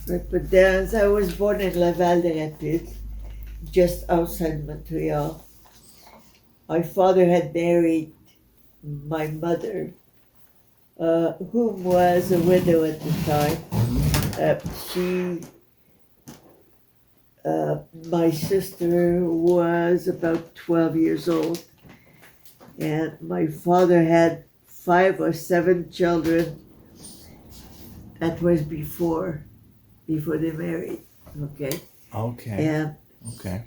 But then I was born in Laval de Rapide, just outside Montreal. My father had married my mother, whom was a widow at the time. She, my sister was about 12 years old, and my father had 5 or 7 children. That was before they married. Okay. Okay. And Okay.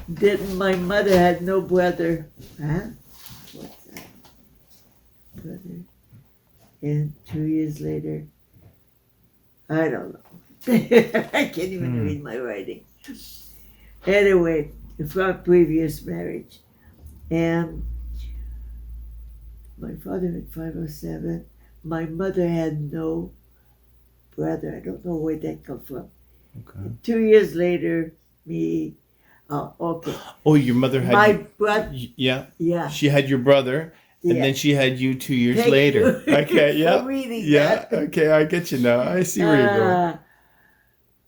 then my mother had no brother. Huh? What's that? Brother. And 2 years later, I don't know. I can't even read my writing. Anyway, from previous marriage. And my father had 5 or 7. My mother had no brother. I don't know where that come from. Okay. 2 years later, me. Oh, okay. Oh, your mother had My brother. Yeah. Yeah. She had your brother, and Yeah. then she had you 2 years Thank later. you Okay. for Yeah. reading Yeah. that. Okay. I get you now. I see where you're going.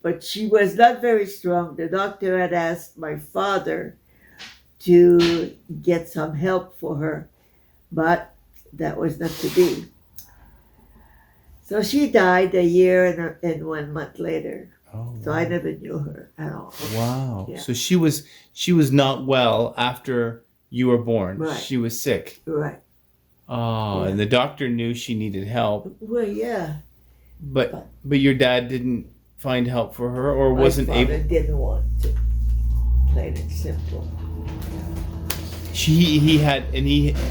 But she was not very strong. The doctor had asked my father to get some help for her, but that was not to be. So she died a year and 1 month later. Oh. So I never knew her at all. Wow. Yeah. So she was not well after you were born. Right. She was sick. Right. Oh, Yeah. and the doctor knew she needed help, Well, yeah. but your dad didn't find help for her, or My wasn't father able. didn't want to. Plain and simple.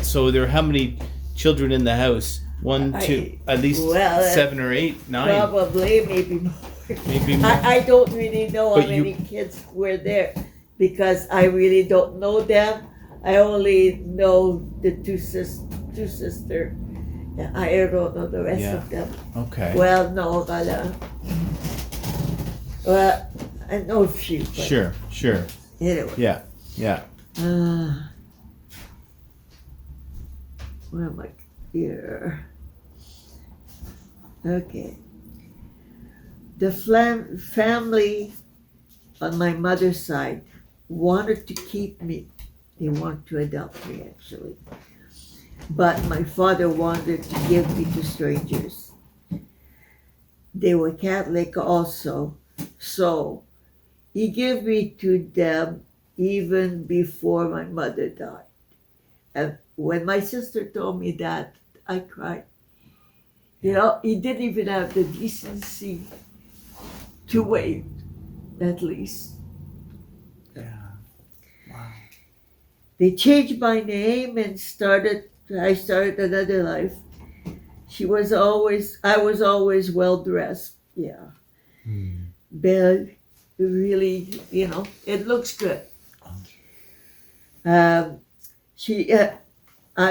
So there were how many children in the house? 1, 2, at least 7 or 8, 9. Probably, maybe more. Maybe more. I don't really know But how many kids were there because I really don't know them. I only know the two sisters. Yeah, I don't know the rest of them. Okay. Well, no, well, I know a few. But Sure. anyway. Yeah. Where am I? Here. Okay. The family on my mother's side wanted to keep me. They wanted to adopt me, actually. But my father wanted to give me to strangers. They were Catholic also, so he gave me to them even before my mother died. And when my sister told me that, I cried. You know, he didn't even have the decency to wait, at least. Yeah. Wow. They changed my name and I started another life. I was always well dressed. Yeah. But really, it looks good. I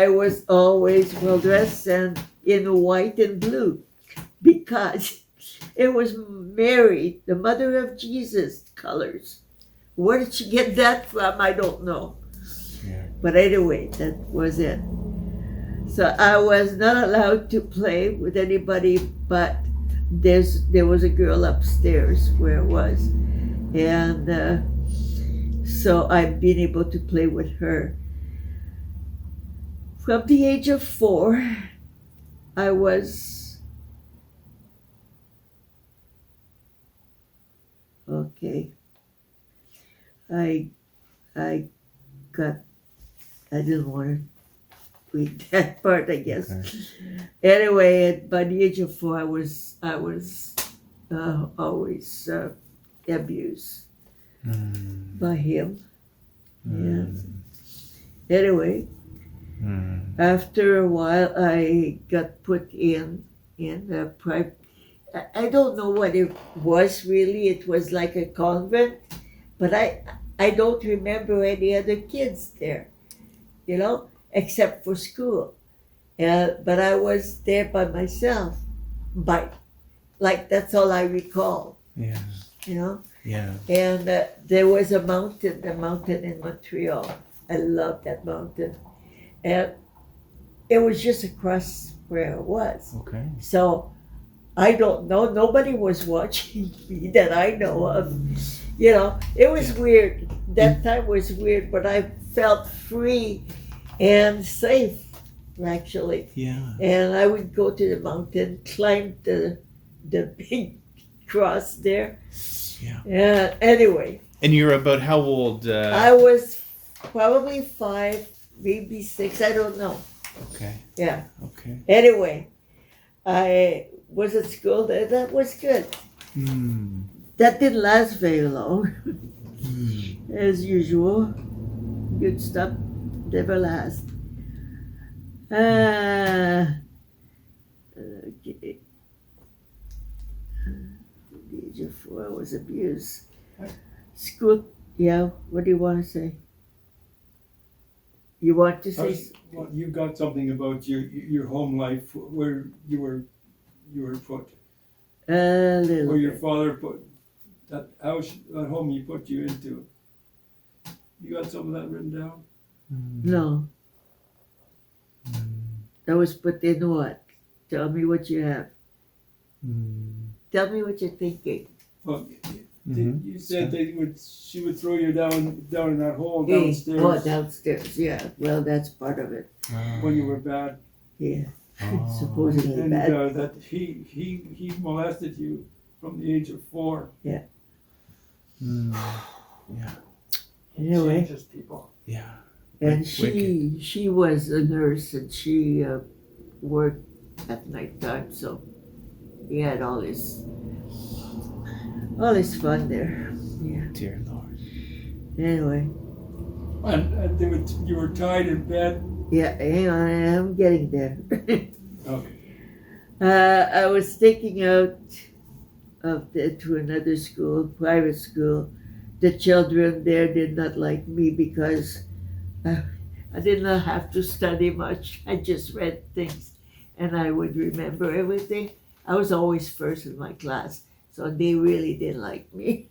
was always well dressed and in white and blue because it was Mary, the mother of Jesus, colors. Where did she get that from? I don't know. Yeah. But anyway, that was it. So I was not allowed to play with anybody, but there was a girl upstairs where I was. And so I've been able to play with her. From the age of 4, I was okay. I didn't want to read that part, I guess. Okay. Anyway, by the age of 4, I was always abused by him. And anyway, after a while, I got put in a private. I don't know what it was really. It was like a convent, but I don't remember any other kids there, except for school. But I was there by myself, that's all I recall. Yeah. Yeah. And there was the mountain in Montreal. I loved that mountain. And it was just across where I was. Okay. So I don't know. Nobody was watching me that I know of. You know, it was weird. That time was weird, but I felt free and safe, actually. Yeah. And I would go to the mountain, climb the big cross there. Yeah. Anyway. And you're about how old? I was probably 5, maybe 6. I don't know. Okay. Yeah. Okay. Anyway, I was at school. That was good. Mm. That didn't last very long, Mm. as usual. Good stuff never lasts. Okay. At the age of 4, I was abused. School. Yeah. What do you want to say? You want to say? Well, you got something about your home life where you were put, A little where your bit. father put that house, that home he put you into. You got some of that written down? No. I was put in what? Tell me what you have. Mm. Tell me what you're thinking. Well, Mhm. you said she would throw you down in that hole Hey, downstairs oh, downstairs. Yeah. Well, that's part of it. when you were bad, Yeah. Oh. Supposedly and bad. that he molested you from the age of 4. Mm. Yeah. Anyway. Changes people. Yeah. And Wicked. she was a nurse, and she worked at nighttime, so he had all his fun there. Yeah. Dear Lord. Anyway, And you were tied in bed. yeah. Hang on, I'm getting there. Okay. I was taken out to another school, private school. The children there did not like me because I did not have to study much. I just read things and I would remember everything. I was always first in my class, so they really didn't like me.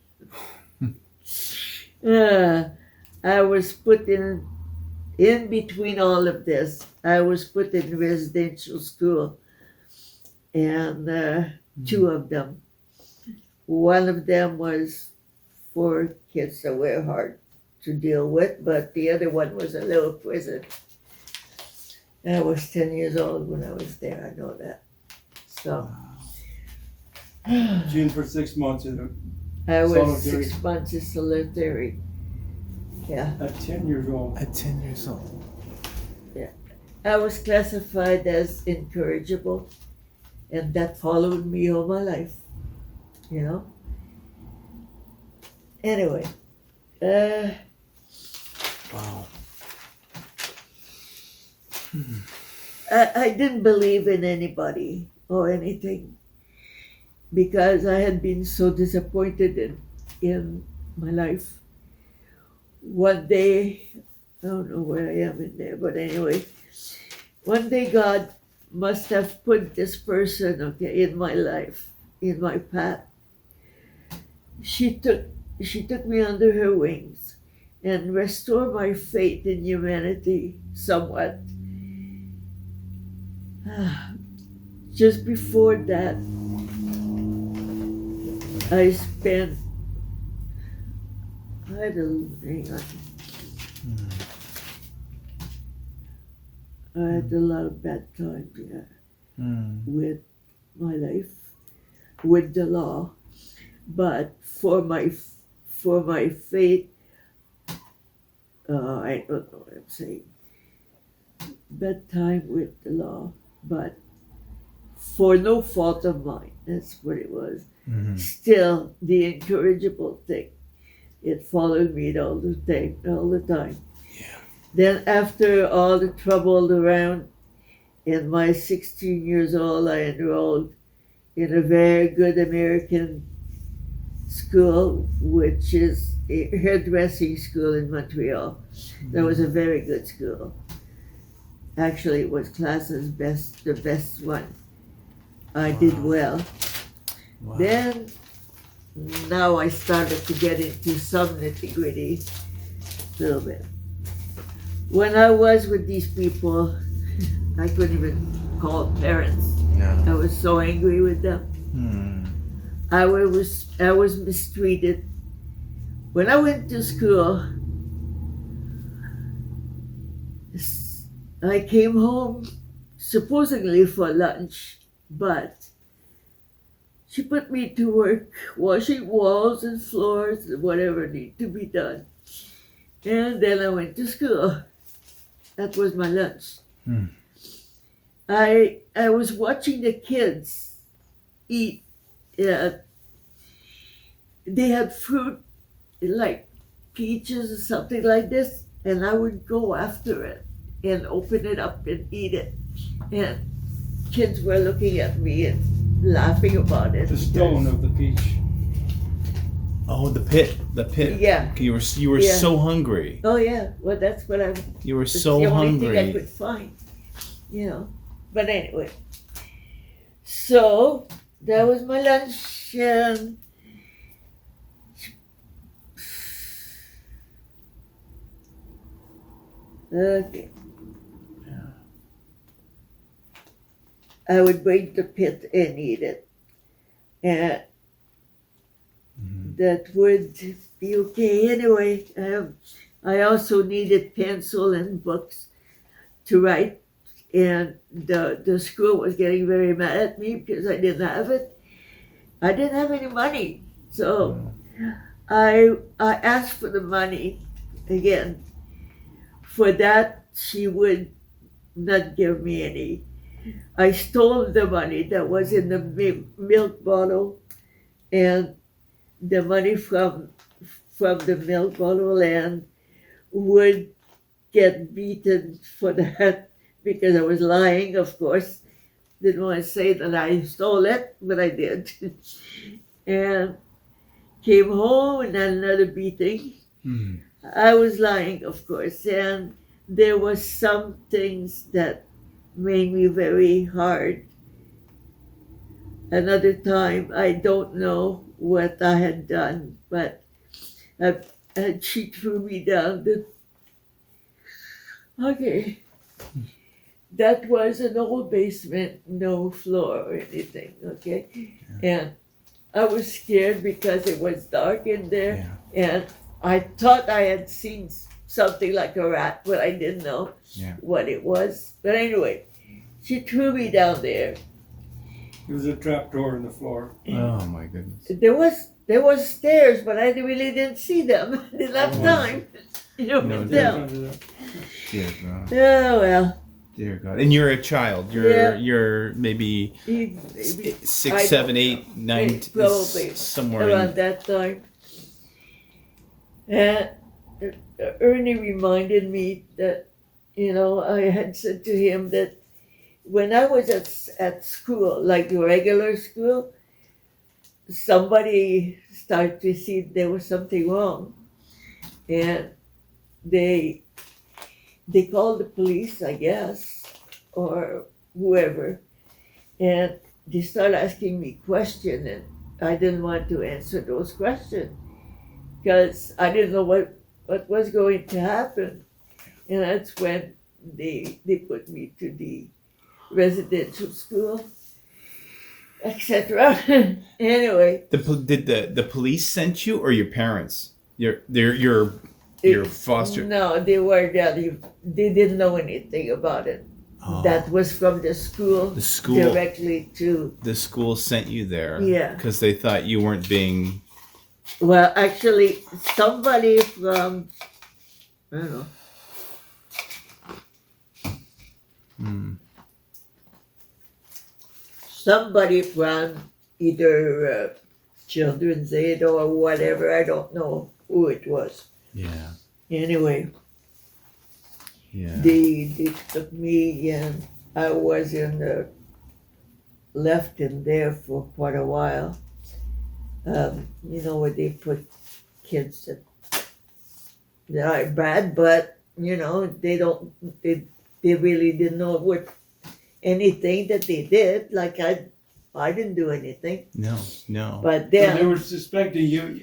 I was put in between all of this. I was put in residential school, and 2 of them. One of them was for kids that were hard to deal with, but the other one was a little prison. And I was 10 years old when I was there, I know that. So June for 6 months I was Solitary. 6 months in solitary. Yeah. at 10 years old. At 10 years old. I was classified as incorrigible, and that followed me all my life, you know? Anyway, Wow. I didn't believe in anybody or anything because I had been so disappointed in my life. One day, I don't know where I am in there, but anyway, one day God must have put this person, okay, in my life, in my path. She took me under her wings and restored my faith in humanity somewhat. Just before that, I spent, hang on. I had a lot of bad times, yeah, Mm. with my life, with the law, but for my faith, I don't know what I'm saying. Bad time with the law, but for no fault of mine. That's what it was. Mhm. Still, the incorrigible thing, it followed me all the time. Yeah. Then after all the trouble around, in my 16 years old, I enrolled in a very good American school, which is a hairdressing school in Montreal. That was a very good school. Actually, it was classed as the best one. I did well. Wow. Then, now I started to get into some nitty-gritty, a little bit. When I was with these people, I couldn't even call parents. I No. was so angry with them. I was mistreated. When I went to school, I came home supposedly for lunch, but she put me to work washing walls and floors and whatever need to be done. And then I went to school. That was my lunch. I was watching the kids eat. They had fruit like peaches or something like this, and I would go after it and open it up and eat it. And kids were looking at me and laughing about it. The stone of the peach. Oh, the pit. Yeah. You were so hungry. Oh yeah. Well, that's what You were that's so the only hungry. thing I could find. But anyway. So that was my lunch, and okay. I would bring the pit and eat it. And that would be okay. Anyway, I also needed pencil and books to write. And the school was getting very mad at me because I didn't have it. I didn't have any money. So I asked for the money again. For that, she would not give me any. I stole the money that was in the milk bottle, and the money from the milk bottle, and would get beaten for that because I was lying, of course. Didn't want to say that I stole it, but I did. And came home and had another beating. I was lying, of course, and there was some things that made me very hard. Another time, I don't know what I had done, but she threw me down okay. That was an old basement, no floor or anything, okay? And I was scared because it was dark in there, and I thought I had seen something like a rat, but I didn't know what it was. But anyway, she threw me down there. There was a trap door in the floor. Oh my goodness. There was stairs, but I really didn't see them. I didn't have time. Dear God. Oh well. Dear God. And you're a child. You're maybe Maybe 6, 7, 8, 9, probably somewhere around that time. And Ernie reminded me that, I had said to him that when I was at school, like regular school, somebody started to see there was something wrong. And they called the police, I guess, or whoever. And they started asking me questions, and I didn't want to answer those questions because I didn't know what was going to happen. And that's when they put me to the residential school, etc. Anyway. Did the police sent you or your parents? Your foster? No, they were there. They didn't know anything about it. Oh. That was from the school. The school directly to. The school sent you there. Yeah. Because they thought you weren't being. Well, actually, somebody from, I don't know. Somebody from either Children's Aid or whatever. I don't know who it was. Yeah. Anyway. Yeah. They took me, and I was left in there for quite a while. Where they put kids that are bad, but they really didn't know what anything that they did. Like I didn't do anything. No. But then they were suspecting you.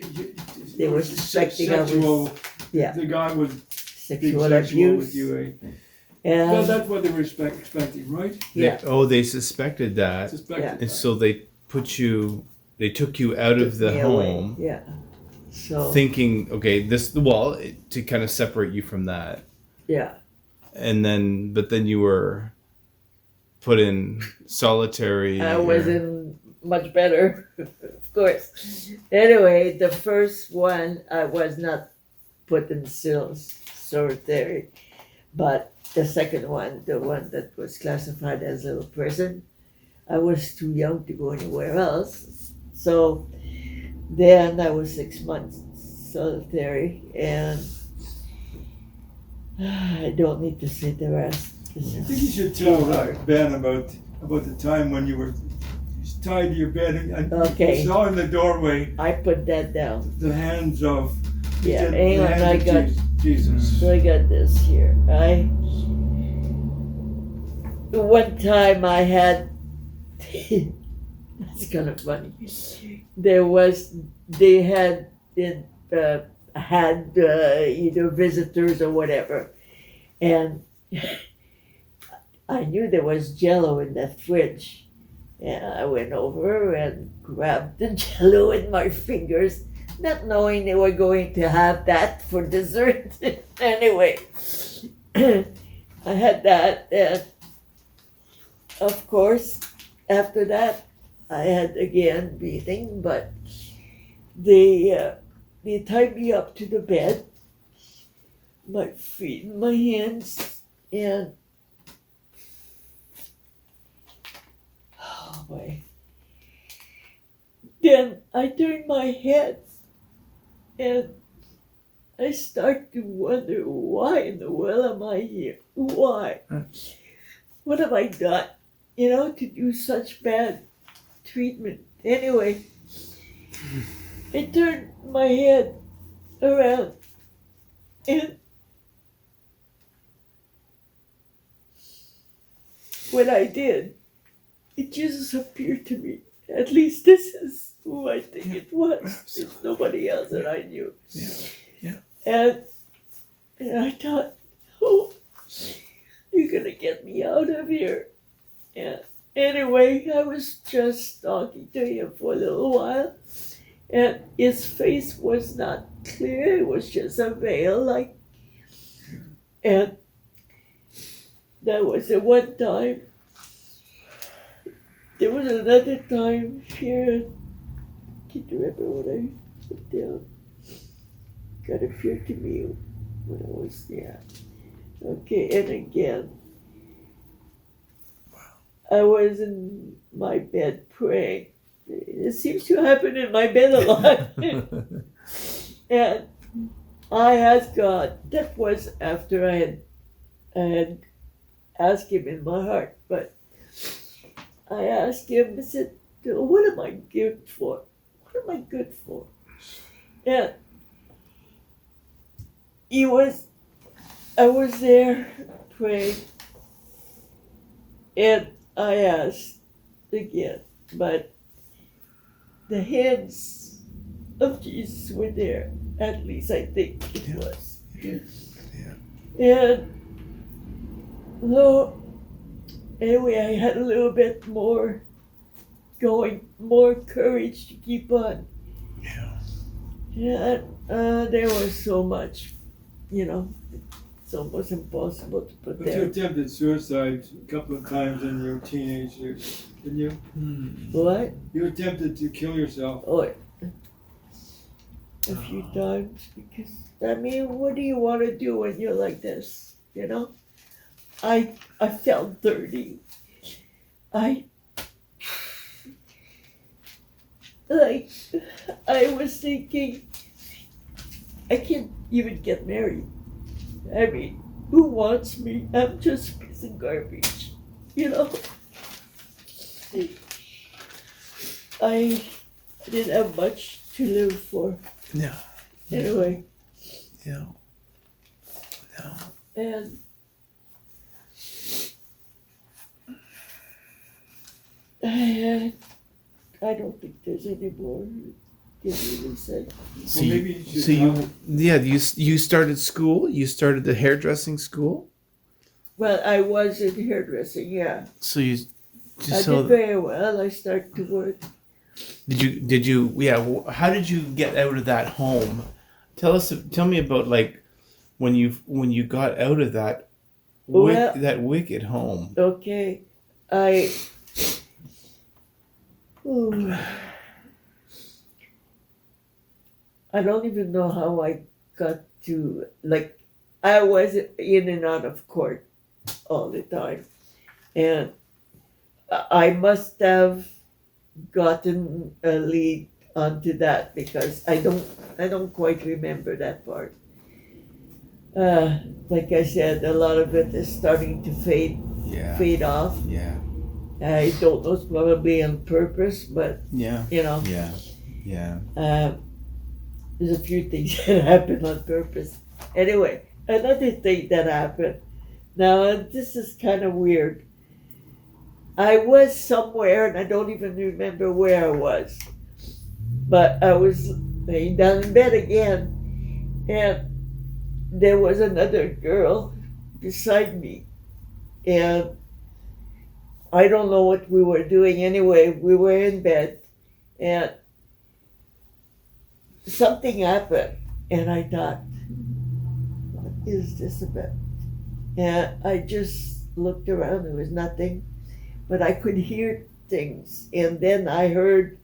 They were suspecting sexual. The guy was sexual being abuse. with you. And Well, that's what they were expecting, right? yeah. They suspected that. Suspected And that. so they they took you out of the Me away. home, Yeah. So thinking, okay, to kind of separate you from that, yeah. and but then you were put in solitary. I wasn't much better, of course. Anyway, the first one I was not put in solitary, but the second one, the one that was classified as a little prison, I was too young to go anywhere else. So then I was 6 months solitary, and I don't need to say the rest. I think you should tell Ben about the time when you were tied to your bed and Okay. you saw in the doorway I put that down. the hands of Yeah, the hang on, hands I of got Jesus. So I got this here. One time I had, that's kind of funny. They had either visitors or whatever, and I knew there was Jello in that fridge, and I went over and grabbed the Jello in my fingers, not knowing they were going to have that for dessert. Anyway, I had that, and of course, after that, I had again breathing, but they tied me up to the bed, my feet and my hands, and oh boy. Then I turned my head and I start to wonder, why in the world am I here? Why? What have I done, to do such bad treatment? Anyway, I turned my head around and when I did, it just appeared to me. At least this is who I think it was. It's nobody else that I knew. Yeah. And I thought, oh, you're gonna get me out of here. Yeah. Anyway, I was just talking to him for a little while, and his face was not clear. It was just a veil, and that was the one time. There was another time here. I can't remember what I put down. God appeared to me when I was there. Okay, and again, I was in my bed praying. It seems to happen in my bed a lot. And I asked God. That was after I had asked Him in my heart, but I asked Him, I said, what am I good for? What am I good for? And I was there praying, and I asked again, but the hands of Jesus were there. At least I think it was. And so, anyway, I had a little bit more courage to keep on. Yeah, there was so much, it's almost impossible to put But there. you attempted suicide a couple of times in your teenage years, didn't you? What? You attempted to kill yourself. Oh, a few times, because, what do you want to do when you're like this, I felt dirty. I was thinking, I can't even get married. Who wants me? I'm just a piece of garbage, I didn't have much to live for. Yeah. Anyway. Yeah. And I don't think there's any more. Can really say. So Well, maybe you should you started school. You started the hairdressing school. Well, I was in hairdressing, yeah. So you I did very well. I started to work how did you get out of that home? Tell me about like when you got out of that Well, that wicked home. okay, ooh, I don't even know how I got to, like, I was in and out of court all the time. And I must have gotten a lead onto that because I don't quite remember that part. Like I said, a lot of it is starting to Yeah. fade off. Yeah. I don't know, it's probably on purpose, but Yeah. you know, Yeah. Yeah. there's a few things that happen on purpose. Anyway, another thing that happened. Now this is kind of weird. I was somewhere and I don't even remember where I was. But I was laying down in bed again and there was another girl beside me. And I don't know what we were doing anyway. We were in bed and something happened. And I thought, what is this about? And I just looked around. There was nothing. But I could hear things. And then I heard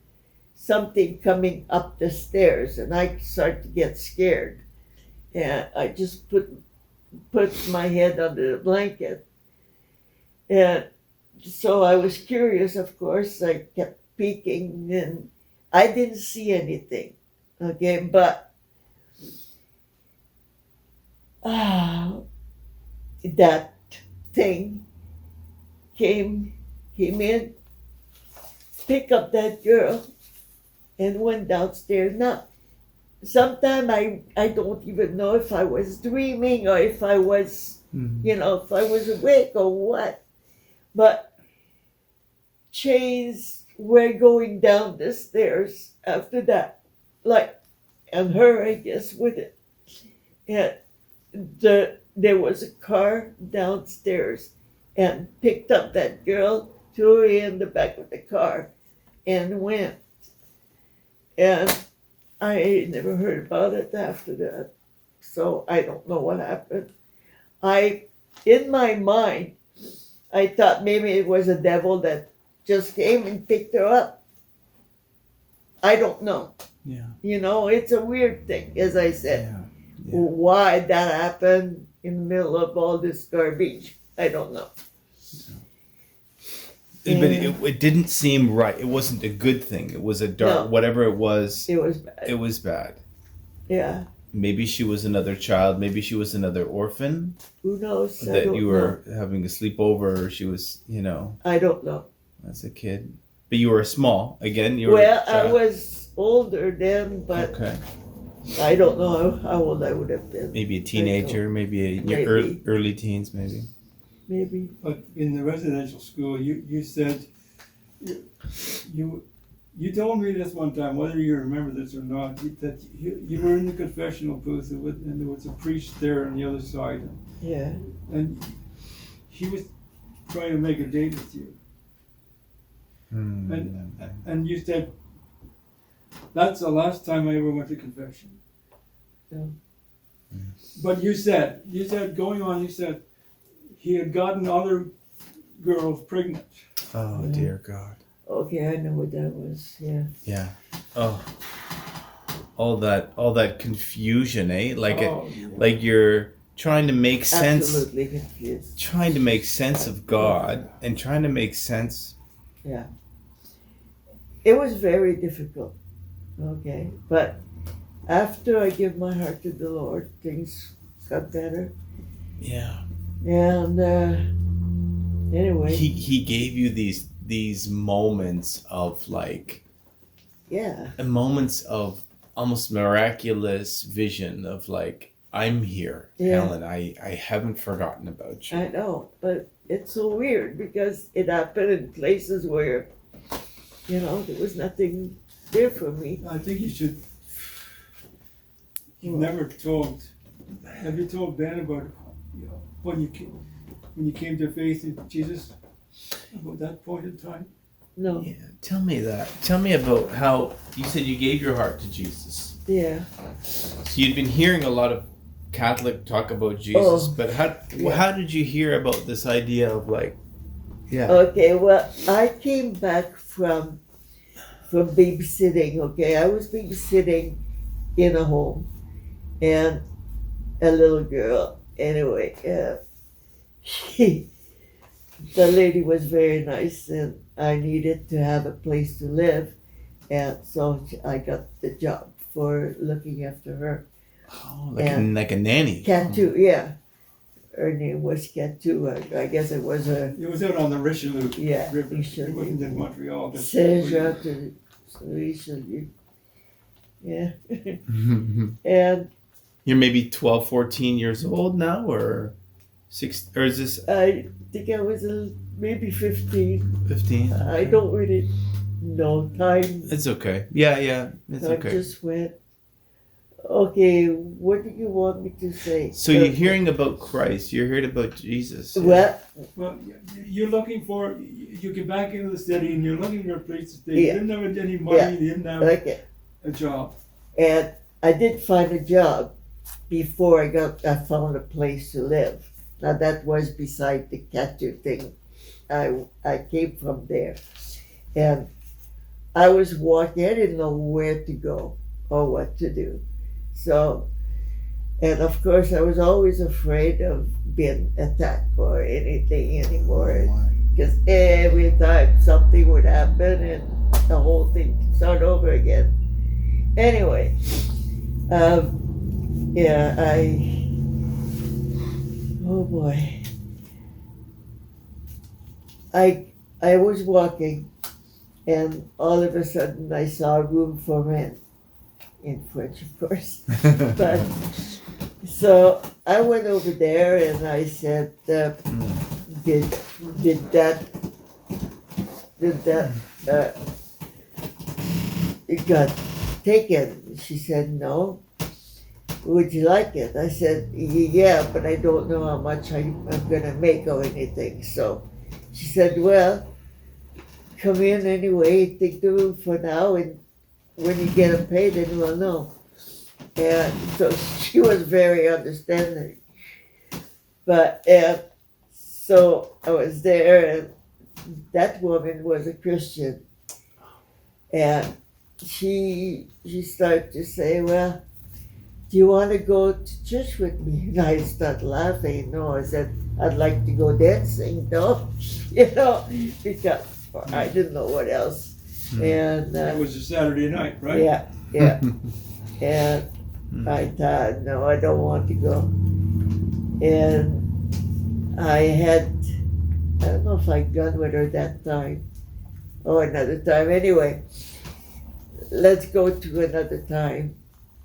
something coming up the stairs and I started to get scared. And I just put my head under the blanket. And so I was curious, of course. I kept peeking and I didn't see anything. Okay, but that thing came in, picked up that girl, and went downstairs. Now, sometimes I don't even know if I was dreaming or if I was, if I was awake or what. But chains were going down the stairs after that, like, and her, I guess, with it. And there was a car downstairs and picked up that girl, threw her in the back of the car, and went. And I never heard about it after that. So I don't know what happened. In my mind, I thought maybe it was a devil that just came and picked her up. I don't know. Yeah. It's a weird thing, as I said. Yeah. Why that happened in the middle of all this garbage, I don't know. But it didn't seem right. It wasn't a good thing. It was a dark, whatever it was. It was bad. It was bad. Yeah. Maybe she was another child. Maybe she was another orphan. Who knows? That you were having a sleepover, or she was, I don't know. As a kid. But you were small. Again, I was older then, but okay. I don't know how old I would have been. Maybe a teenager, maybe in your early teens, maybe. Maybe. But in the residential school, you said, you told me this one time, whether you remember this or not, that you were in the confessional booth and there was a priest there on the other side. Yeah. And he was trying to make a date with you. And you said, that's the last time I ever went to confession. Yeah. But you said, going on, he had gotten other girls pregnant. Oh, dear God. Okay, I know what that was. Yeah. Yeah. Oh. All that confusion, eh? Like you're trying to make sense. Absolutely confused. Trying to make sense of God and trying to make sense. Yeah. It was very difficult. Okay, but after I gave my heart to the Lord, things got better. Yeah. And anyway, he gave you these moments of moments of almost miraculous vision of I'm here, Helen. I haven't forgotten about you. I know, but it's so weird because it happened in places where there was nothing there for me. I think you should. Have you told Ben about when you came to faith in Jesus, about that point in time? No. Yeah, tell me that. Tell me about how you said you gave your heart to Jesus. Yeah. So you'd been hearing a lot of Catholic talk about Jesus, Oh, but yeah. how did you hear about this idea of like, yeah, Okay, well, I came back from babysitting, okay? I was babysitting in a home and a little girl. Anyway, the lady was very nice and I needed to have a place to live. And so I got the job for looking after her. oh, And like a nanny. Cat2, yeah. Her name was Cat2. I guess it was a, It was out on the Richelieu yeah, River. Richelieu. It wasn't in Montreal. But Serge to Richelieu. Yeah. And You're maybe 12, 14 years old now, or 6, or is this I think I was maybe 15. 15? I don't really know. Time It's okay. Yeah, it's time okay. just went. Okay, what do you want me to say? So you're hearing about Christ. You're hearing about Jesus. Well, Well, you're looking for, you get back into the city and you're looking for a place to stay. Yeah. You didn't have any money, Yeah. you didn't have okay. a job. And I did find a job before I found a place to live. Now that was beside the catcher thing. I came from there. And I was walking, I didn't know where to go or what to do. So, and of course I was always afraid of being attacked or anything anymore. Because every time something would happen and the whole thing would start over again. Anyway, yeah, oh boy. I was walking and all of a sudden I saw room for rent in French, of course. But so I went over there and I said, did that it got taken? She said, no. Would you like it? I said, yeah, but I don't know how much I'm gonna make or anything. So she said, well, come in anyway, take the room for now, and when you get it paid, then we'll know. And so she was very understanding. But so I was there, and that woman was a Christian, and she started to say, well, do you want to go to church with me? And I started laughing. No, I said, I'd like to go dancing, no? Because I didn't know what else. And It was a Saturday night, right? yeah. And I thought, no, I don't want to go. And I don't know if I'd gone with her that time or another time. Anyway, let's go to another time.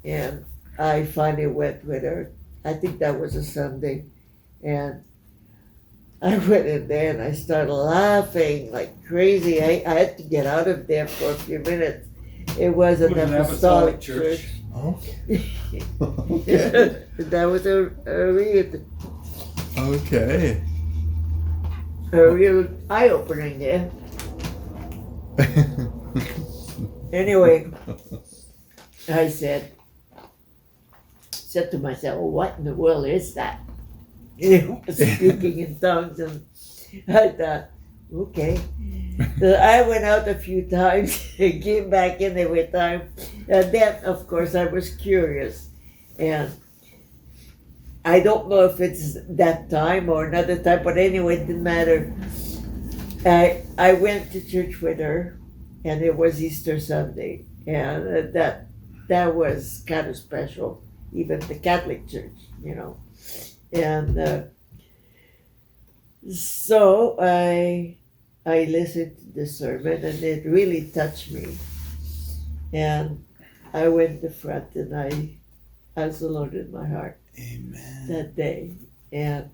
And I finally went with her. I think that was a Sunday. And I went in there and I started laughing like crazy. I had to get out of there for a few minutes. It was an apostolic church. Okay. That was a real eye-opening there. Anyway, I said to myself, well, what in the world is that? Speaking in tongues, and I thought, okay. So I went out a few times, came back in every time, and then, of course, I was curious, and I don't know if it's that time or another time, but anyway, it didn't matter. I went to church with her, and it was Easter Sunday, and that was kind of special, even the Catholic Church, And so I listened to the sermon, and it really touched me. And I went to front, and I asked the Lord in my heart. Amen. That day. And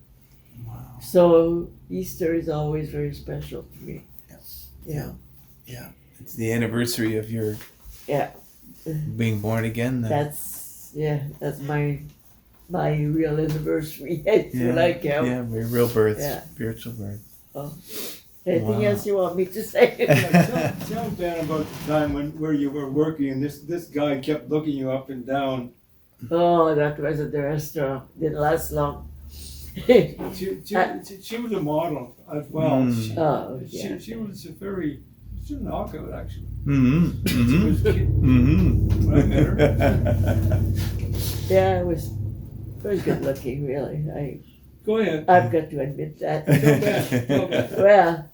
Wow. so Easter is always very special to me. Yeah. It's the anniversary of your being born again. That's my real anniversary. That's what I count. Yeah, real birth, Yeah. spiritual birth. Oh. Anything Wow. else you want me to say? Tell Ben about the time where you were working and this guy kept looking you up and down. Oh, that was at the restaurant. Didn't last long. She was a model as well. Mm. Oh, yeah. She was a very, she's a knockout actually. Mm-hmm. She Mm-hmm. was cute. Mm-hmm. When I met her. Yeah, it was very good looking, really. Go ahead. I've got to admit that. Go back. Well,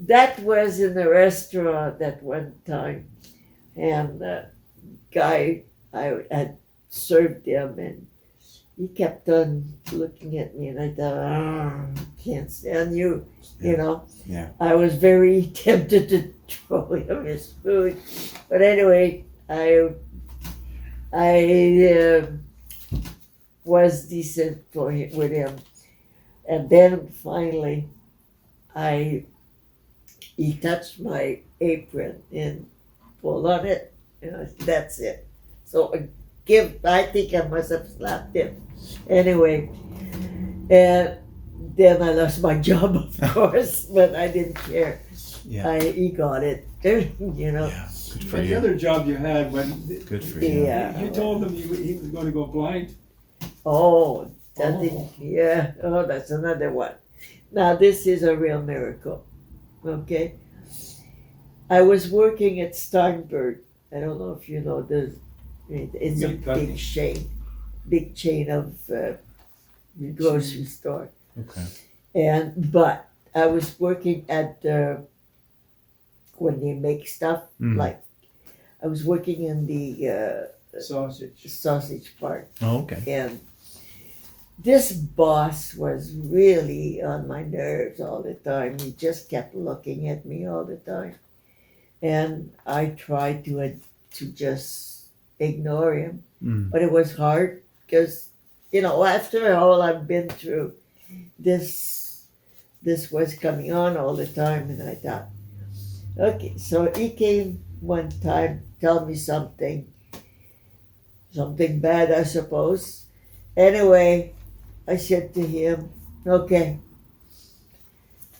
that was in a restaurant at one time, and the guy I had served him, and he kept on looking at me, and I thought, can't stand you, you know. Yeah. I was very tempted to throw him his food, but anyway, I was decent with him, and then finally, he touched my apron and pulled on it, and that's it. So I think I must have slapped him. Anyway, and then I lost my job, of course, but I didn't care. Yeah. He got it, you know. Yeah. Good for And the you. other job you had when Good for you. Yeah. you told him he was going to go blind. Oh, that Oh. thing, yeah. Oh, that's another one. Now, this is a real miracle. Okay. I was working at Steinberg. I don't know if you know it's a Meat packing. big chain of grocery store. Okay. But I was working at when they make stuff, Mm. like I was working in the Sausage. sausage part. Oh, okay. And this boss was really on my nerves all the time. He just kept looking at me all the time. And I tried to just ignore him. Mm. But it was hard because, after all I've been through, this was coming on all the time. And I thought, okay, so he came one time, tell me something bad, I suppose. Anyway, I said to him, okay,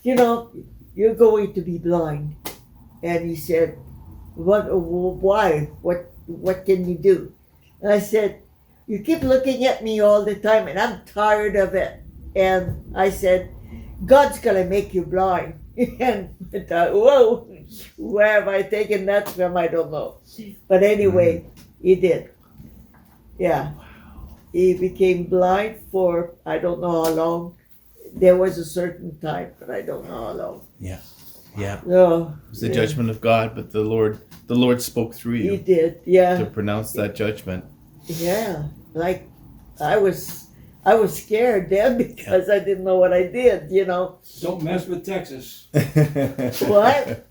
you're going to be blind. And he said, why? What can you do? And I said, you keep looking at me all the time and I'm tired of it. And I said, God's gonna make you blind. And I thought, whoa, where have I taken that from? I don't know. But anyway, he did. Yeah. He became blind for I don't know how long. There was a certain time, but I don't know how long. Yeah. No. It was the judgment of God, but the Lord spoke through He you did, yeah. to pronounce that judgment. Yeah. Like I was scared then because I didn't know what I did, Don't mess with Texas. What?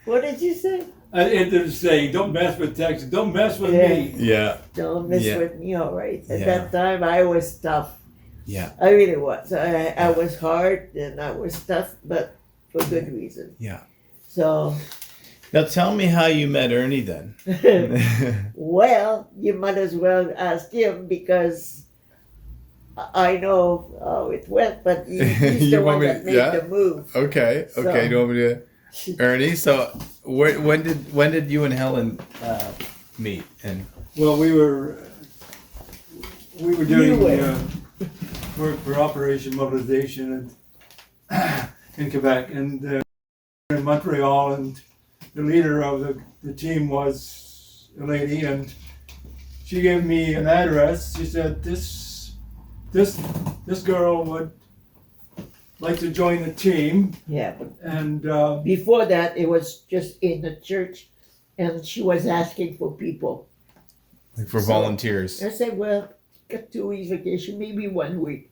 What did you say? I ended up saying, don't mess with Texas. Don't mess with me. Yeah. Don't mess Yeah. with me, all right. At Yeah. that time, I was tough. Yeah. I really was. I was hard and I was tough, but for good reason. Yeah. So, Now tell me how you met Ernie then. well, you might as well ask him because I know how it went, but he's You the want one me- that made yeah? the move. Okay. So- Okay. You want me to, Ernie? So when did you and Helen meet? And Well, we were doing were. work for Operation Mobilization in Quebec and in Montreal, and the leader of the team was a lady, and she gave me an address. She said this girl would like to join the team, Yeah, but and before that, it was just in the church, and she was asking for people. like for So- volunteers. I said, well, got 2 weeks vacation, maybe 1 week.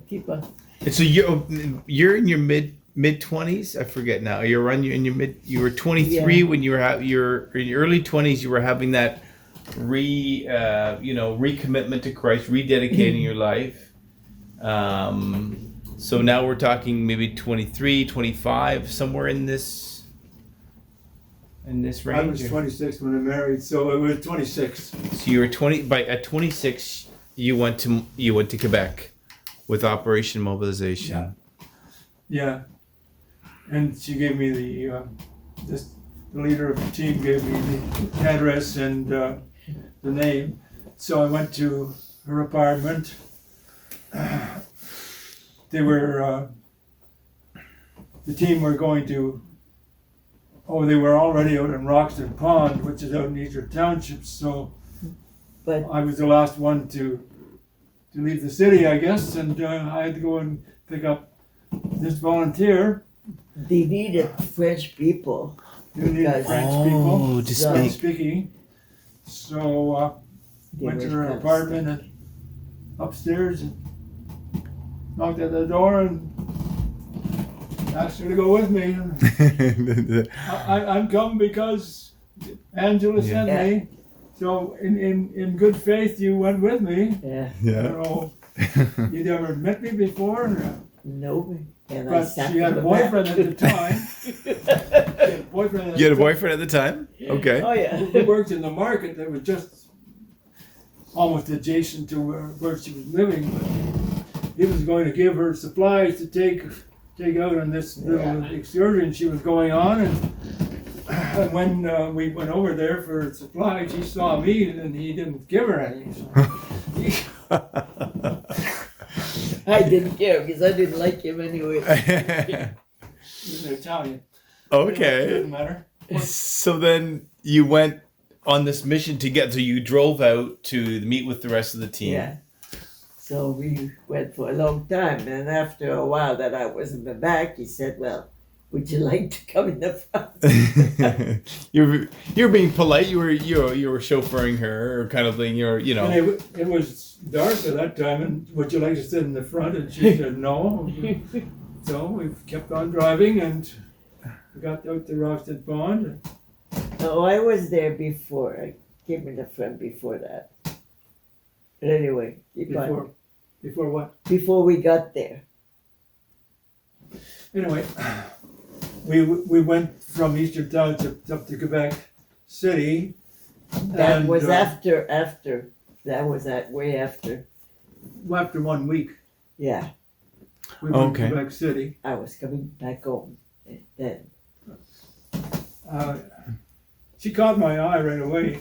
Keep on. And so you're in your mid 20s. I forget now. You were You were 23 Yeah. when you were in your early 20s. You were having that recommitment to Christ, rededicating your life. So now we're talking maybe 23, 25, somewhere in this range. I was 26 when I married, so it was 26. So you were 20. At 26, you went to Quebec with Operation Mobilization. Yeah, and she gave me the leader of the team gave me the address and the name. So I went to her apartment. They were the team were going to. Oh, they were already out in Roxton Pond, which is out in Eastern Township. So, But I was the last one to leave the city, I guess, and I had to go and pick up this volunteer. they needed French people. You need Because- French people. Oh, to So- speak. Speaking. So They went to were her kind of apartment and upstairs and knocked at the door and asked her to go with me. I'm come because Angela sent Yeah. me. So in good faith you went with me. Yeah, I don't know, you'd never met me before. no, and I But sat she had in a the boyfriend back. at the time. She had a boyfriend at You had a the time. boyfriend at the time? Okay. Oh yeah. Who worked in the market that was just almost adjacent to where she was living. But he was going to give her supplies to take out on this little excursion she was going on. And when we went over there for supplies, he saw me and he didn't give her any. So I didn't care because I didn't like him anyway. he's an Italian. Okay. Doesn't matter. So then you went on this mission together. So you drove out to meet with the rest of the team. Yeah. So we went for a long time, and after a while that I was in the back, he said, "Well, would you like to come in the front?" you're being polite. You were chauffeuring her, or kind of thing. And it was dark at that time, and would you like to sit in the front? And she said no. So we kept on driving, and we got out to Roxton Pond. Oh, I was there before. I came in the front before that. But anyway, keep on. Before what? Before we got there. Anyway, we went from Eastern Township up to Quebec City. That and, was after. That was way after. after 1 week. Yeah, We went Okay. to Quebec City. I was coming back home then. She caught my eye right away.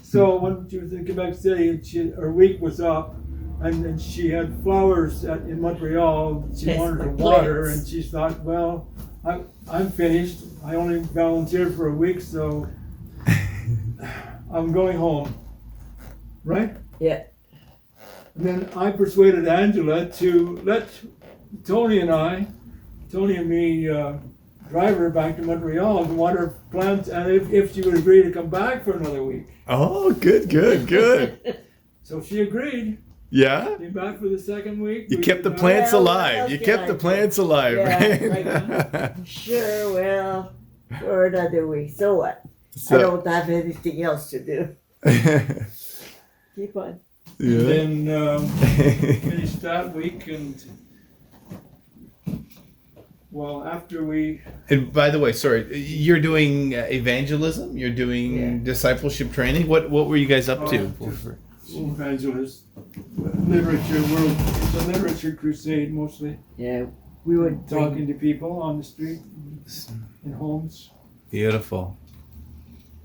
So when she was in Quebec City, her week was up, and she had flowers in Montreal. She Yes, wanted to the water, plants. and she thought, well, I'm finished. I only volunteered for a week, so I'm going home. Right? Yeah. And then I persuaded Angela to let Tony and me, drive her back to Montreal and water plants, and if she would agree to come back for another week. Oh, good. So she agreed. Yeah. Came back for the second week. You We kept the did plants Well, what alive. else You can kept I the do? plants alive, Yeah, right? Sure, well, for another week. So what? I So, don't have anything else to do. Keep on. yeah. Then finished that week, and well, after we And by the way, sorry, you're doing evangelism. You're doing Yeah. discipleship training. What were you guys up to? evangelist literature, it's a literature crusade mostly, Yeah, we would talking to people on the street, in homes. Beautiful.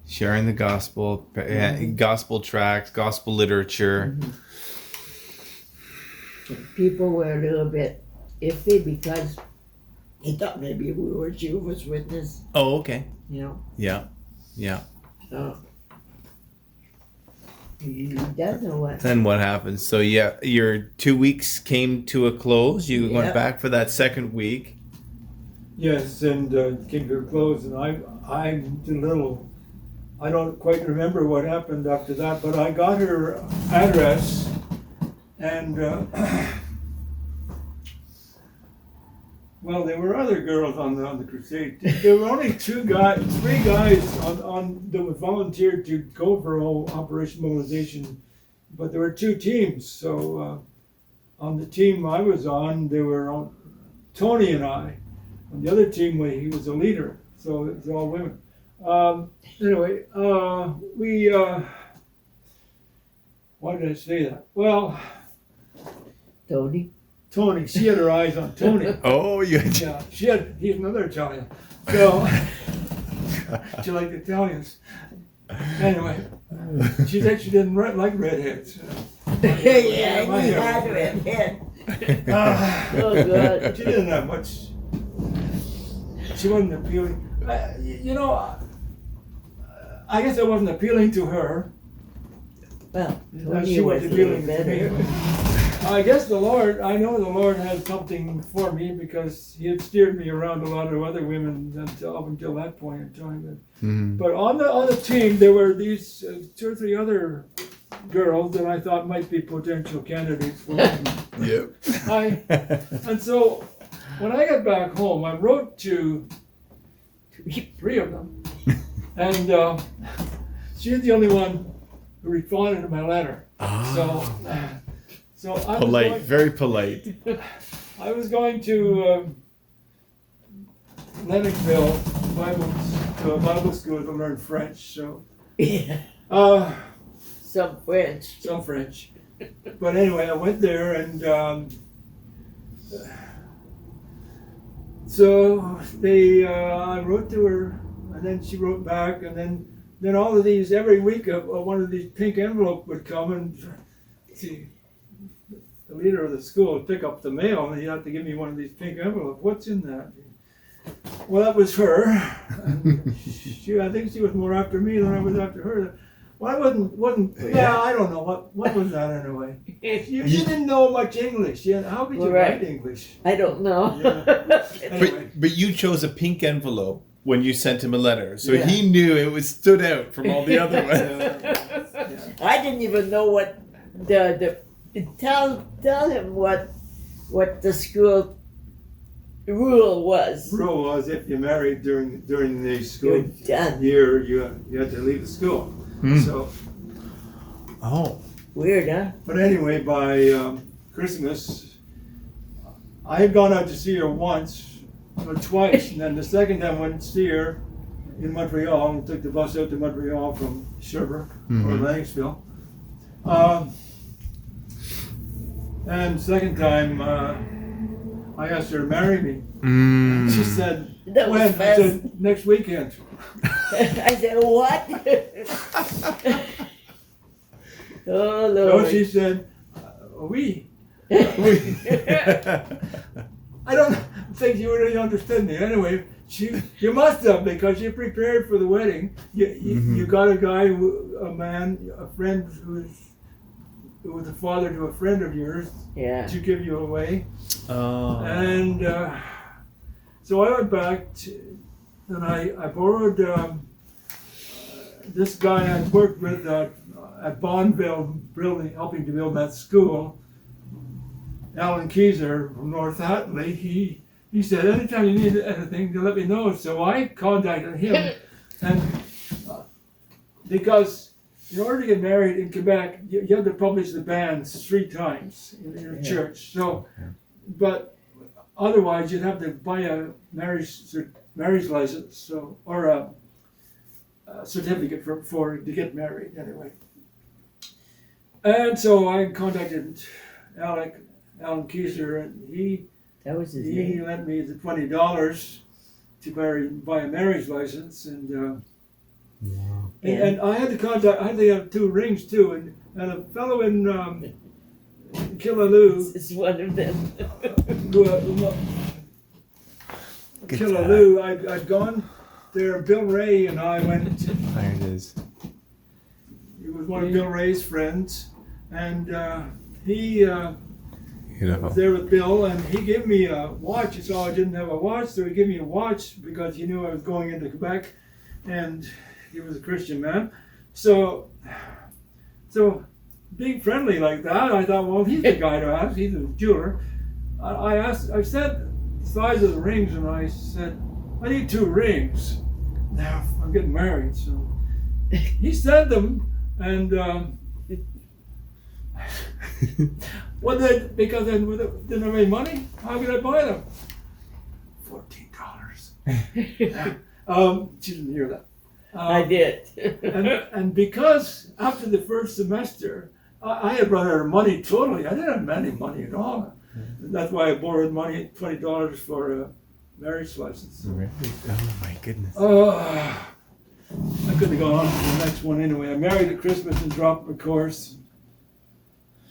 Sharing the gospel, gospel tracts, gospel literature. people were a little bit iffy because they thought maybe we were Jehovah's Witness, Oh, okay. you know. Yeah. So he does know what. Then what happened? So yeah, your 2 weeks came to a close. You went Yep. back for that second week. Yes, and came to a close, and I'm a little. I don't quite remember what happened after that, but I got her address, and well, there were other girls on the crusade. There were only three guys on that were volunteered to go for Operation Mobilization, but there were two teams. So on the team I was on, there were Tony and I. On the other team, he was a leader, so it was all women. Anyway, why did I say that? Well, Tony? Tony. She had her eyes on Tony. Oh, you. Yeah, he's another Italian. So, she liked Italians. Anyway, she said she didn't like redheads. Yeah, he had red head. Oh, God. She didn't have much. She wasn't appealing. I guess I wasn't appealing to her. Well, She Tony was wasn't a little appealing to me. better. I guess I know the Lord had something for me because He had steered me around a lot of other women up until that point in time. Mhm. But on the team, there were these 2 or 3 other girls that I thought might be potential candidates for me. Yep. And so when I got back home, I wrote to 3 of them, and she's the only one who responded to my letter. So I was Polite, very polite. I was going to Lennoxville to a Bible school to learn French. So Yeah, some French. some French. But anyway, I went there, and so I wrote to her, and then she wrote back, and then all of these, every week one of these pink envelope would come, and the leader of the school would pick up the mail, and he had to give me one of these pink envelopes. What's in that? Well, that was her. I think she was more after me than I was after her. Well, I wasn't. Yeah, I don't know what was that anyway. You didn't know much English. How could you Right. write English? I don't know. Yeah. Anyway, But you chose a pink envelope when you sent him a letter, so Yeah. he knew it was stood out from all the other ones. yeah. I didn't even know what tell him what the school rule was. Rule was if you married during the You're school done. year, you had to leave the school. Hmm. So, Oh. Weird, huh? but anyway, by Christmas, I had gone out to see her once or twice, and then the second time I went to see her in Montreal, and took the bus out to Montreal from Sherbrooke or Mhm. Lennoxville. And second time, I asked her to marry me. Mm. She said, That was when? I fast. said, next weekend. I said, what? Oh, So Lord. she said, oui. Mm. I don't think you really understood me. Anyway, you must have, because you prepared for the wedding. You got a guy, a friend who was the father to a friend of yours Yeah. to give you away. Oh. And so I went back and I borrowed this guy I worked with at Bonneville, helping to build that school. Alan Keyser from North Hatley. He said, anytime you need anything, to let me know. So I contacted him, and because in order to get married in Quebec, you had to publish the banns 3 times in your church. So, but otherwise, you'd have to buy a marriage license, or a certificate to get married. Anyway, and so I contacted Alan Keyser, and That was his he name. lent me the $20 to buy a marriage license, and and I had to have 2 rings too, and a fellow in Killaloo, It's one of them. Killaloo, I'd gone there. Bill Ray and I went. There it is. He was one of Bill Ray's friends, and he was there with Bill, and he gave me a watch. He saw I didn't have a watch, so he gave me a watch because he knew I was going into Quebec, and he was a Christian man. So being friendly like that, I thought, well, he's the guy to ask. He's a jeweler. I said the size of the rings, and I said, I need 2 rings. Now I'm getting married, so he said them, and because I didn't have any money, how could I buy them? $14. She didn't hear that. I did. and because after the first semester, I had run out of money totally. I didn't have any money at all. That's why I borrowed money, $20 for a marriage license. Really? Oh my goodness. Oh, I couldn't have gone on to the next one anyway. I married at Christmas and dropped my course.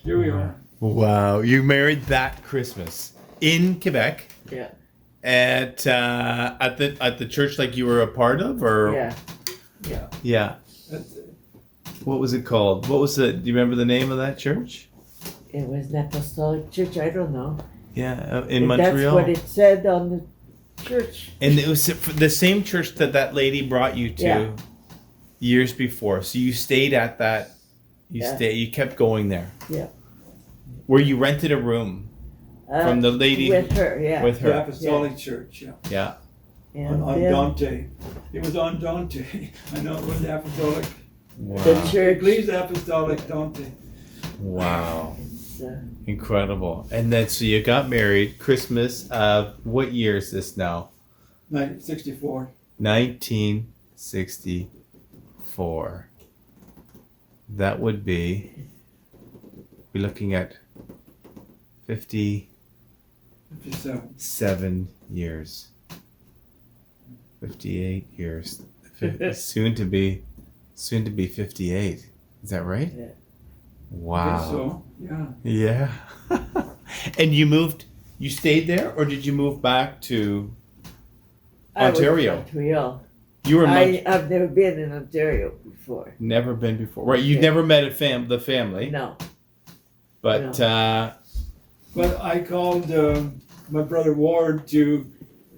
Here we are. Wow, you married that Christmas in Quebec Yeah. at the church like you were a part of, or Yeah. yeah. That's, What was it called? What was the? Do you remember the name of that church? It was an apostolic church. I don't know. Yeah, in But Montreal. that's what it said on the church. And it was the same church that lady brought you to Yeah. years before. So you stayed at that. You kept going there. Yeah. Where you rented a room from the lady with her. Yeah. with the her. Apostolic Church, yeah. Yeah. And On then Dante. It was on Dante. I know it was the Apostolic. Wow. the church. Eglise Apostolic Dante. Wow. uh, Incredible. And then so you got married Christmas of what year is this now? 1964. 1964. That would be we're looking at 57 57. years. 58 years. soon to be 58. Is that right? Yeah. I Wow. guess so, yeah. Yeah. And you stayed there, or did you move back to I was Ontario? in Montreal. You were in I've never been in Ontario before. never been before. Right, you Yeah. never met the family. No. But But I called my brother Ward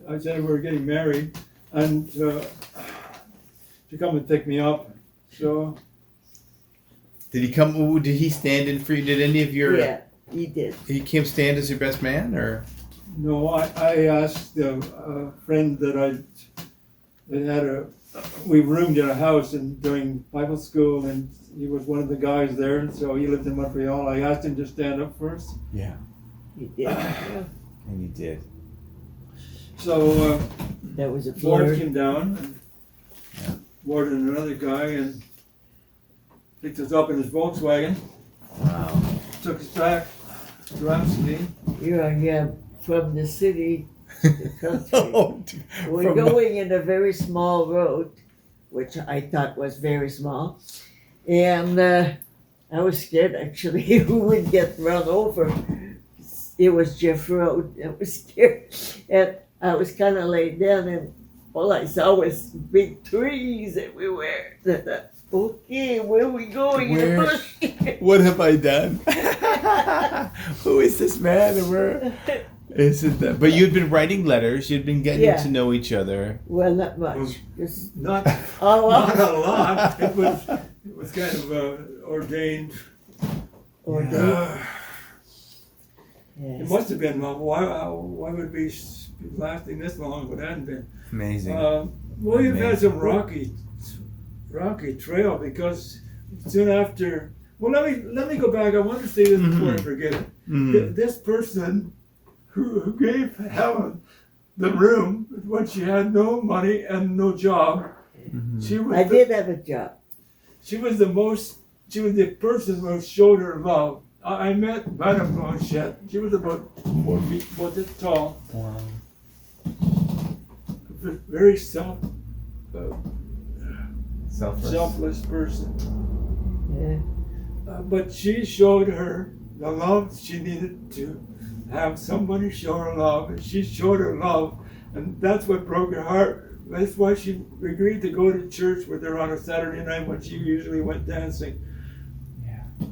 I said we were getting married, and to come and pick me up. So, did he come? Ooh, did he stand in for you? Did any of your? Yeah, he did. He came stand as your best man, or? no, I asked a friend that we roomed in a house during Bible school, and he was one of the guys there, and so he lived in Montreal. I asked him to stand up first. Yeah, He did. Yeah. and he did. So That was a Ward flirt. came down, and Yeah. Ward and another guy, and picked us up in his Volkswagen, Wow. took us back to Ramsey. Yeah, from the city to the country. Oh, We're from- going in a very small road, which I thought was very small. And I was scared actually who would get run over. It was Jeff Road. I was scared. And I was kind of laid down, and all I saw was big trees everywhere. Okay, where are we going? In the Where- bush. What have I done? Who is this man? And where isn't that? But you'd been writing letters. You'd been getting Yeah. to know each other. Well, not much. Just, Not, oh, not well. a lot. It was kind of ordained. Or they- It yes. must have been. Well, why would we be lasting this long if it hadn't been? Amazing. Well, you've had some rocky trail, because soon after. Well, let me go back. I want to say this before I forget it. Mm. This person who gave Helen the room when she had no money and no job, she was I did have a job. she was the person who showed her love. I met Madame Blanchette. She was about 4 feet, this tall. Wow. Very Selfless. selfless person. Yeah. But she showed her the love she needed to have somebody show her love, and she showed her love, and that's what broke her heart. That's why she agreed to go to church with her on a Saturday night when she usually went dancing.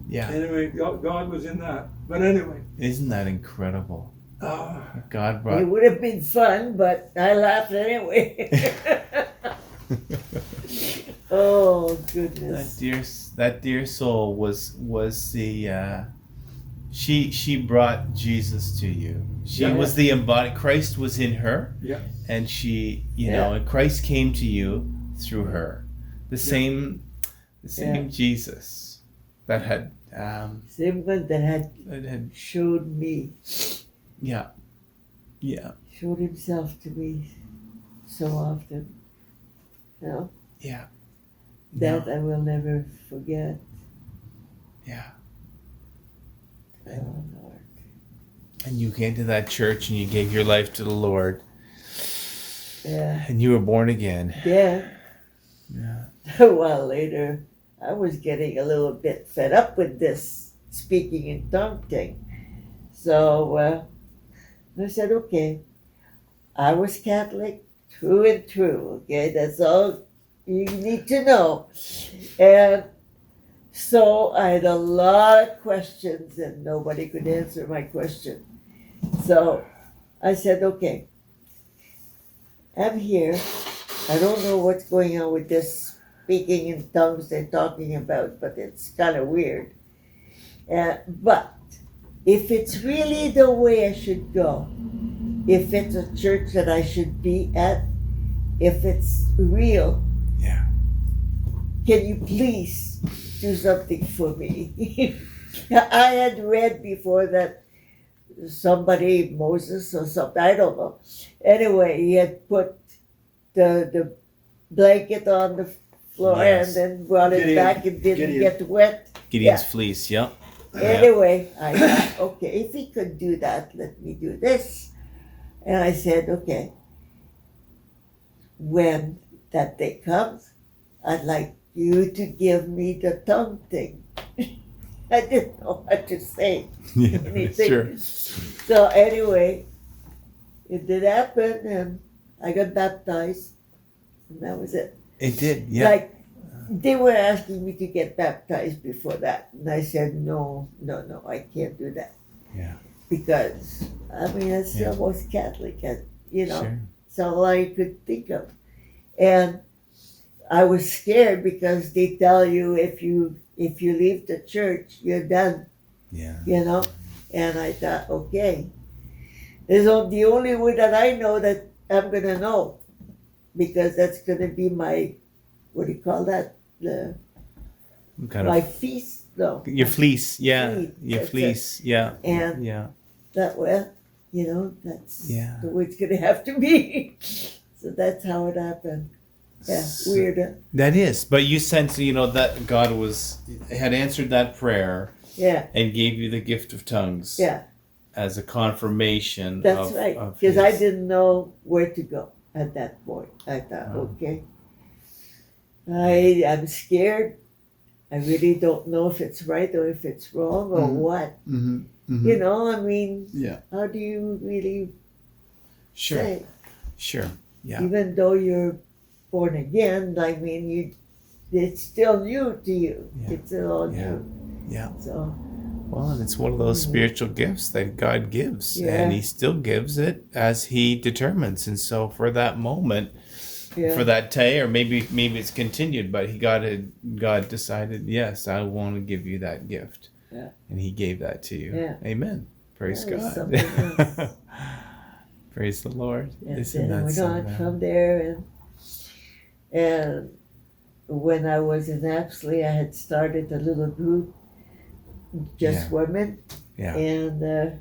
Yeah. Anyway, God was in that. But anyway, Isn't that incredible? God It brought. would have been fun, but I laughed anyway. Oh goodness! That dear soul was the she brought Jesus to you. She Yeah. was the embodied. Christ was in her, yeah, and she Yeah. and Christ came to you through her. The same Jesus that had Same one that had had showed me, yeah showed himself to me so often. You know, yeah that I will never forget. yeah. Oh Lord! And you came to that church and you gave your life to the Lord. Yeah. And you were born again. Yeah. Yeah. A while later, I was getting a little bit fed up with this speaking in tongue thing. So I said, okay, I was Catholic through and through. Okay, that's all you need to know. And so I had a lot of questions and nobody could answer my question. So I said, okay, I'm here. I don't know what's going on with this speaking in tongues they're talking about, but it's kind of weird. But if it's really the way I should go, if it's a church that I should be at, if it's real, Yeah. can you please do something for me? I had read before that somebody, Moses or something, I don't know. Anyway, he had put the blanket on the floor Yes. and then brought it Gideon. back and didn't Gideon. get wet. Gideon's Yeah. fleece, yeah. Anyway, I thought, okay, if he could do that, let me do this. And I said, okay, when that day comes, I'd like you to give me the tongue thing. I didn't know what to say. Yeah, Anything. sure. So anyway, it did happen and I got baptized and that was it. It did, yeah. Like, they were asking me to get baptized before that. And I said, no, I can't do that. Yeah. Because, I mean, I still Yeah. was Catholic, and, you know, Sure. it's all I could think of. And I was scared because they tell you if you leave the church, you're done, Yeah. you know? And I thought, okay, this is the only way that I know that I'm going to know. Because that's going to be my, what do you call that? Kind My of feast? No. your fleece, yeah. Fleece, Your that's fleece, yeah. And Yeah. that, well, you know, that's Yeah. the way it's going to have to be. So that's how it happened. Yeah, So- weird. Huh? That is, but you sense, that God had answered that prayer Yeah, and gave you the gift of tongues yeah, as a confirmation. that's of, right. of Because I his- didn't know where to go at that point. I thought, Oh. okay, I'm scared. I really don't know if it's right or if it's wrong or Mhm. what. Mhm, mhm. You know, I mean, Yeah. how do you really Sure. say? Sure. Yeah. Even though you're born again, I mean, it's still new to you. Yeah. It's all Yeah. new. Yeah. So, Well, and it's one of those Mhm. spiritual gifts that God gives, Yeah. and He still gives it as He determines. And so, for that moment, yeah. for that day, or maybe it's continued, but God decided, yes, I want to give you that gift, Yeah. and He gave that to you. Yeah. Amen. Praise That was God. something else. Praise the Lord. And Isn't then I that went on something? from there, and when I was in Apsley, I had started a little group, just Yeah. women, Yeah. and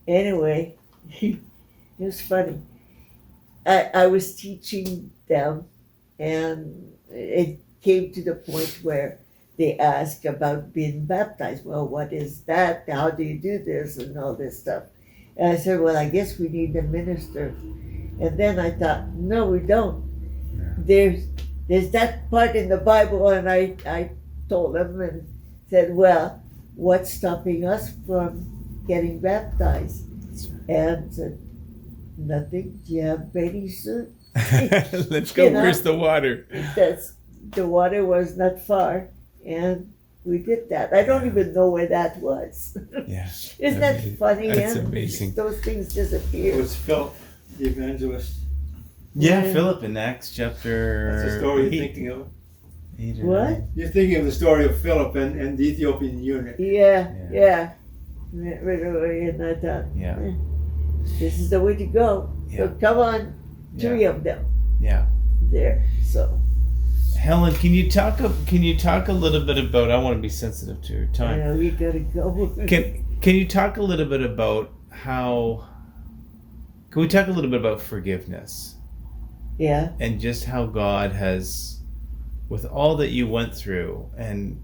anyway, it was funny. I was teaching them, and it came to the point where they asked about being baptized. Well, what is that? How do you do this? And all this stuff. And I said, well, I guess we need a minister. And then I thought, no, we don't. Yeah. There's that part in the Bible, and I told them and said, well, what's stopping us from getting baptized? That's And said, nothing. Do you have bathing suit? right. Let's go. You know? Where's the water? The water was not far, and we did that. I don't even know where that was. Yeah. Isn't that Amazing. funny? That's yeah? amazing. Those things It disappear. was Philip, the evangelist. Yeah, Yeah. Philip in Acts chapter. That's the story 8. you're thinking of. 8 or What? 9. You're thinking of the story of Philip and the Ethiopian eunuch. Yeah. Right away, and I thought, Yeah. this is the way to go. Yeah. So come on, 3 of them Yeah. there. So Helen, can you talk a little bit about? I want to be sensitive to your time. yeah, we gotta go. Can you talk a little bit about how? Can we talk a little bit about forgiveness Yeah. and just how God has, with all that you went through, and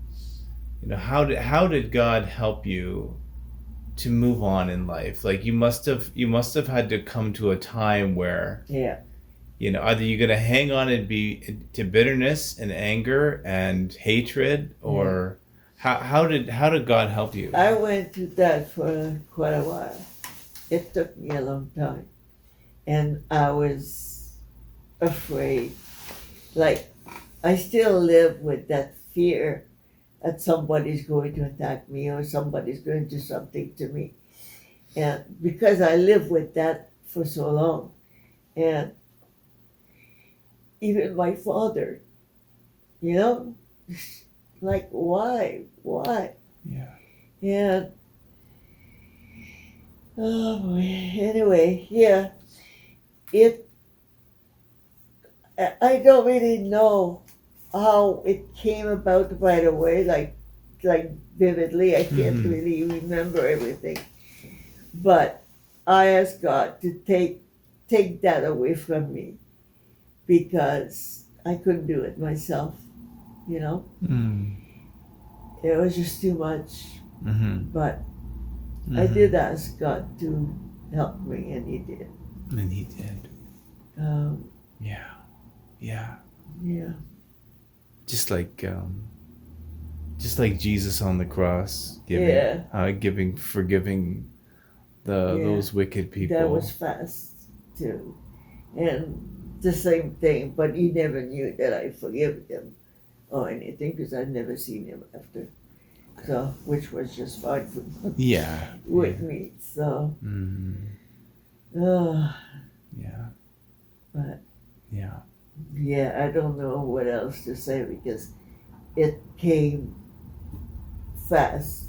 how did God help you move on in life. Like you must have had to come to a time where, Yeah. Either you're gonna hang on and be to bitterness and anger and hatred, or how did God help you? I went through that for quite a while. It took me a long time. And I was afraid. Like, I still live with that fear that somebody's going to attack me or somebody's going to do something to me. And because I lived with that for so long. And even my father, like, why? Yeah. And, oh boy, anyway, yeah, I don't really know how it came about right away, like vividly. I can't really remember everything. But I asked God to take that away from me because I couldn't do it myself, Mm. It was just too much. Mm-hmm. But I did ask God to help me, and He did. And He did. Yeah. Yeah. Just like Jesus on the cross, forgiving those wicked people. That was fast too, and the same thing. But He never knew that I forgave him or anything because I'd never seen him after. So, which was just fine for with me. So, yeah. But Yeah. I don't know what else to say because it came fast.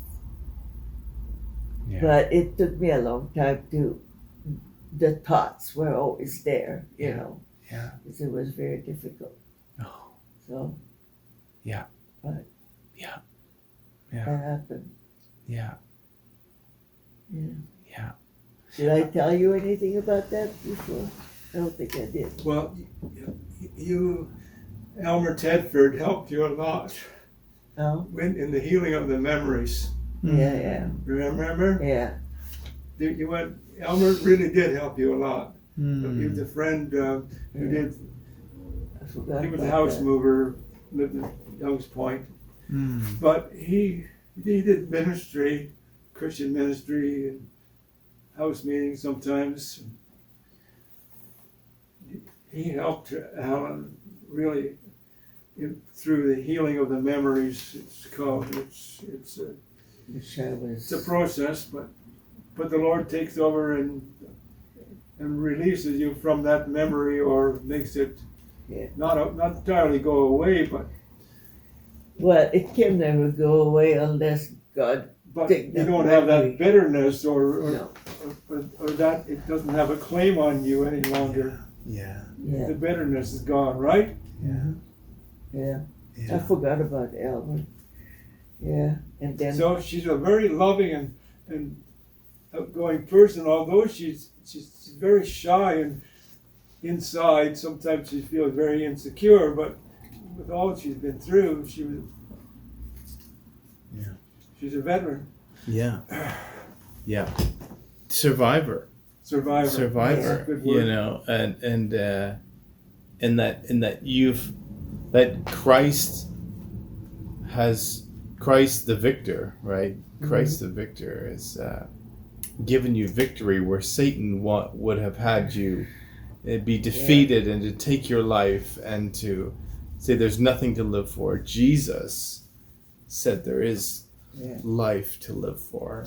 Yeah. But it took me a long time to. The thoughts were always there, Yeah. because it was very difficult. Oh. So. Yeah. But. Yeah. That happened. Yeah. Yeah. Did I tell you anything about that before? I don't think I did. Well, Elmer Tedford helped you a lot Oh? in the healing of the memories. Yeah. Remember? Yeah. Elmer really did help you a lot. Mm. He was a friend who did. I forgot. He was a about house that. mover, lived at Young's Point. Mm. But he did ministry, Christian ministry, and house meetings sometimes. He helped Helen really through the healing of the memories. It's a process, but the Lord takes over and releases you from that memory, or makes it not entirely go away, but. Well, it can never go away unless God. But take you that don't have memory. that bitterness, or No. that it doesn't have a claim on you any longer. Yeah. Yeah. The bitterness is gone, right? Yeah. I forgot about Elmer. Yeah. And then. So she's a very loving and outgoing person, although she's very shy and inside. Sometimes she feels very insecure, but with all she's been through, she's a veteran. Yeah. Survivor. Yeah, good word. And that Christ the victor, right? Christ the victor has given you victory where Satan would have had you be defeated and to take your life and to say there's nothing to live for. Jesus said there is life to live for.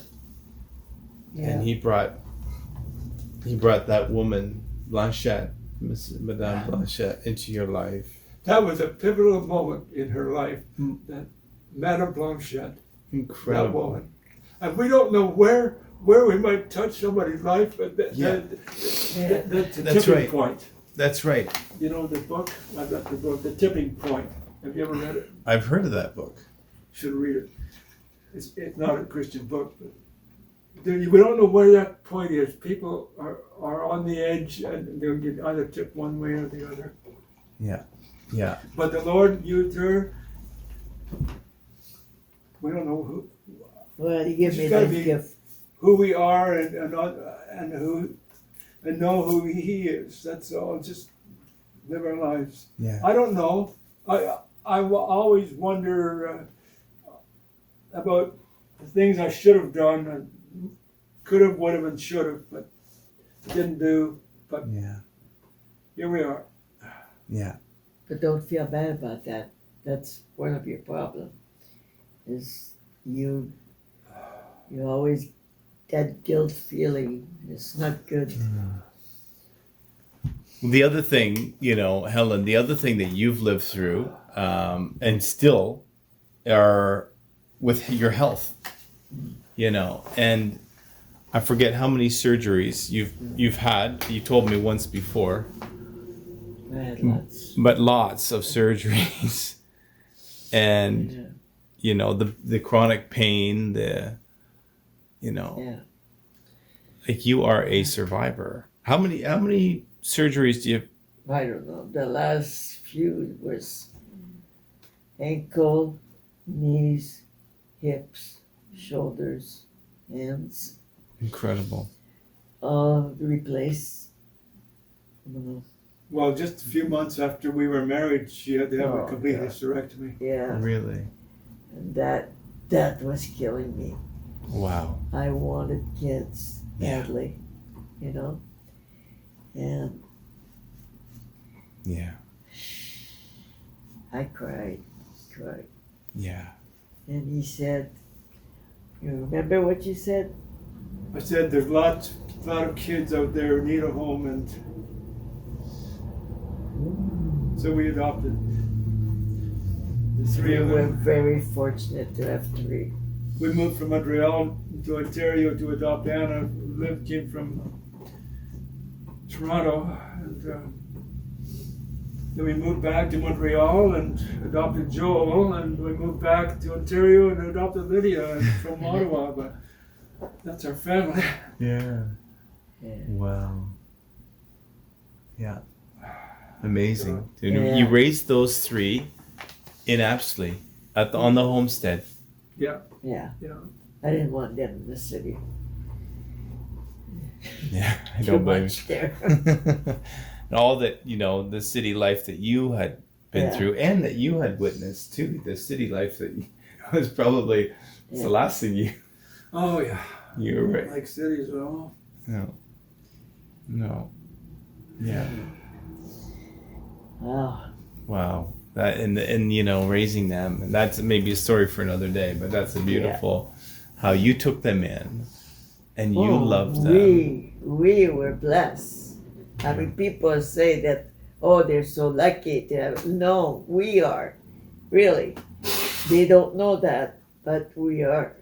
And he brought that woman, Blanchette, Madame Blanchette, into your life. That was a pivotal moment in her life, that Madame Blanchette, Incredible. that woman. And we don't know where we might touch somebody's life, but that's the That's tipping right. point. That's right. You know the book? I've got the book, The Tipping Point. Have you ever read it? I've heard of that book. You should read it. It's not a Christian book, but we don't know where that point is. People are on the edge, and they'll get either tip one way or the other. Yeah. But the Lord used her. We don't know who. Well, He gave She's me gotta that be- gift. who we are and know who He is. That's all. Just live our lives. Yeah. I don't know. I will always wonder about the things I should have done and could have, would have, and should have, but didn't do. But Yeah. here we are. Yeah. But don't feel bad about that. That's one of your problems. Is you always that guilt feeling. It's not good. The other thing, Helen, the other thing that you've lived through, and still are with your health, and I forget how many surgeries you've had. You told me once before, I had lots. but lots of surgeries, and the chronic pain, Yeah. like you are a survivor. How many surgeries do you? I don't know. The last few was ankle, knees, hips, shoulders, hands, Incredible. all replaced. Well, just a few months after we were married, she had to have a complete God. hysterectomy. Yeah, Really? and that was killing me. Wow. I wanted kids Yeah. badly, and Yeah. I cried. Yeah. And he said, you remember what you said? I said there's a lot of kids out there who need a home, and so we adopted the three We of were them. very fortunate to have three. We moved from Montreal to Ontario to adopt Anna. Came from Toronto, and then we moved back to Montreal and adopted Joel, and we moved back to Ontario and adopted Lydia from Ottawa. But that's our family. Yeah. Yeah. Wow. Yeah. Amazing. Yeah. You raised those three in Apsley on the homestead. Yeah, Yeah. yeah. I didn't want them in the city. Yeah, I Too don't blame much there. you. And all that, the city life that you had been Yeah. through and that you had witnessed too. The city life that was probably it's the last thing Oh yeah. you were right. Like cities at all. No. Yeah. Oh, Wow. That and raising them, and that's maybe a story for another day, but that's a beautiful how you took them in and you loved them. We were blessed. I mean, people say that, oh, they're so lucky to have. No, we are. Really. They don't know that, but we are.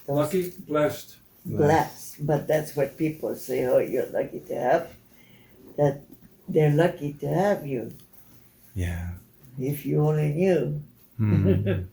Lucky, blessed. Blessed. But that's what people say, oh, you're lucky to have. That they're lucky to have you. Yeah. If you only knew. Mm.